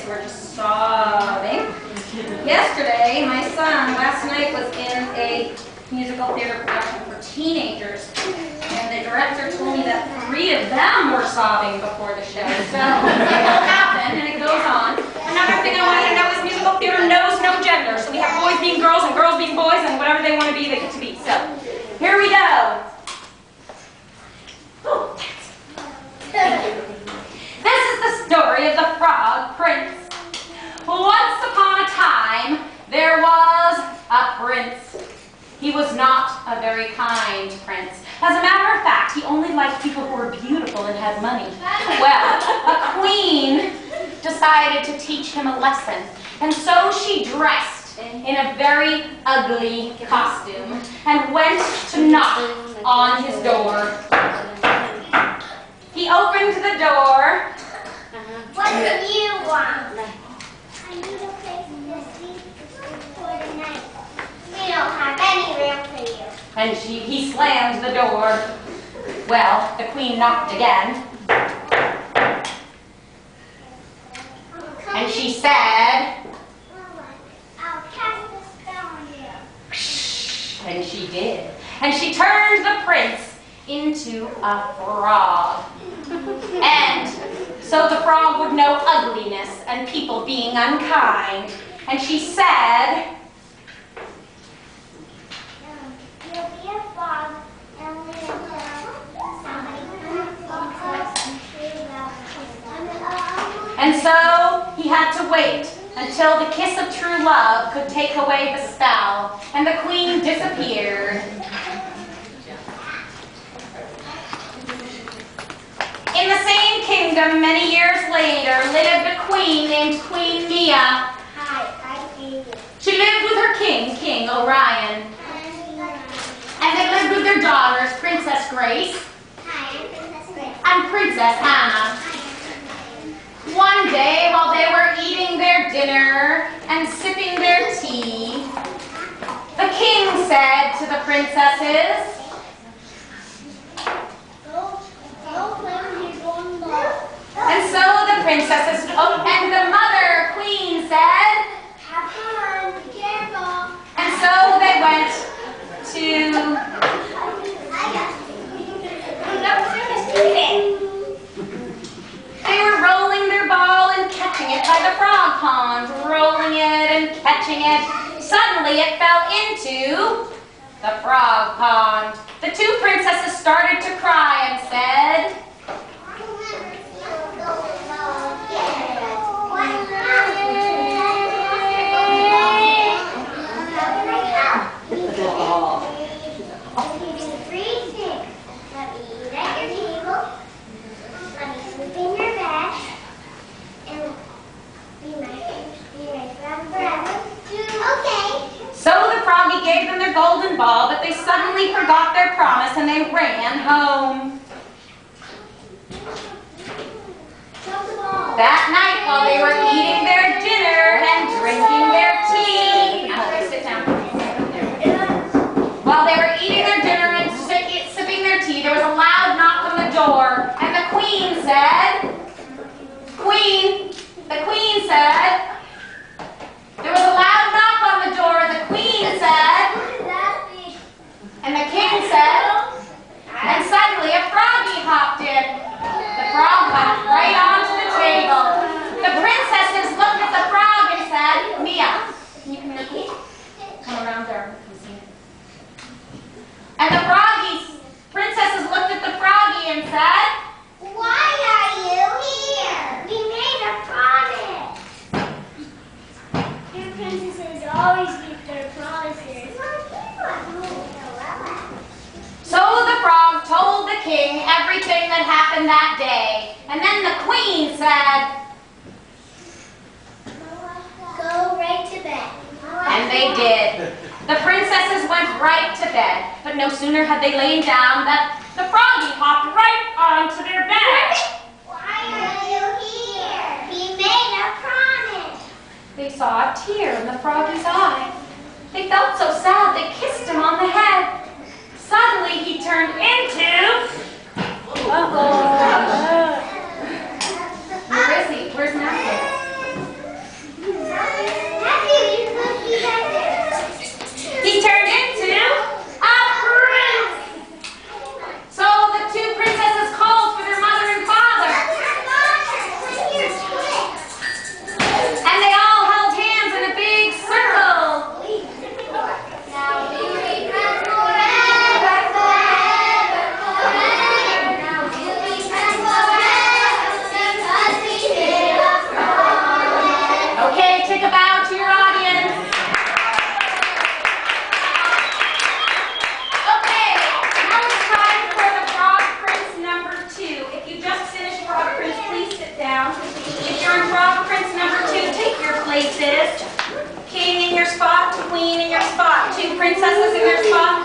who are just sobbing. Yesterday, my son, last night, was in a musical theater production for teenagers, and the director told me that 3 of them were sobbing before the show. So it will happen, and it goes on. Another thing I want you to know is musical theater knows no gender. So we have boys being girls and girls being boys, and whatever they want to be, they get to be. So here we go. Oh, this is the story of the Frog Prince. Once upon a time, there was a prince. He was not a very kind prince. As a matter of fact, he only liked people who were beautiful and had money. Well, a queen decided to teach him a lesson, and so she dressed in a very ugly costume and went to knock on his door. He opened the door. What do you want? I need a place to sleep for the night. We don't have any room for you. And he slammed the door. Well, the queen knocked again. And she said, I'll cast a spell on you. and she did. And she turned the prince into a frog. And so the frog would know ugliness and people being unkind. And she said, You'll be a frog and live and so he had to wait until the kiss of true love could take away the spell, and the queen disappeared. In the same kingdom, many years later, lived a queen named Queen Mia. She lived with her king, King Orion. And they lived with their daughters, Princess Grace and Princess Anna. One day, while they were eating their dinner and sipping their tea, the king said to the princesses, and so the princesses, and the mother queen said, have fun, be careful. and so they went to, they were rolling their ball and catching it by the frog pond, rolling it and catching it. Suddenly it fell into the frog pond. The 2 princesses started to cry and said, so the froggy gave them their golden ball, but they suddenly forgot their promise and they ran home. That night, while they were eating their dinner and drinking their tea, sit down. While they were eating their dinner and sipping their tea, there was a loud knock on the door, and the queen said, the queen said, there was a loud knock on the door, and the queen said, and the king said, and suddenly a froggy hopped in. The frog went right onto the table. The princesses looked at the frog and said, Mia, can you come here, please? Come around there. Come see it. And the princesses looked at the froggy and said, why are you here? We made a promise. Your princesses always keep their promises. So the frog told the king everything that happened that day. And then the queen said, go right to bed. and they did. The princesses went right to bed, but no sooner had they lain down that the froggy hopped right onto their bed. Why are you here? We made a promise. They saw a tear in the froggy's eye. They felt so sad they kissed him on the head. Suddenly he turned into... Where is he? Where's Matthew? two princesses in their spot?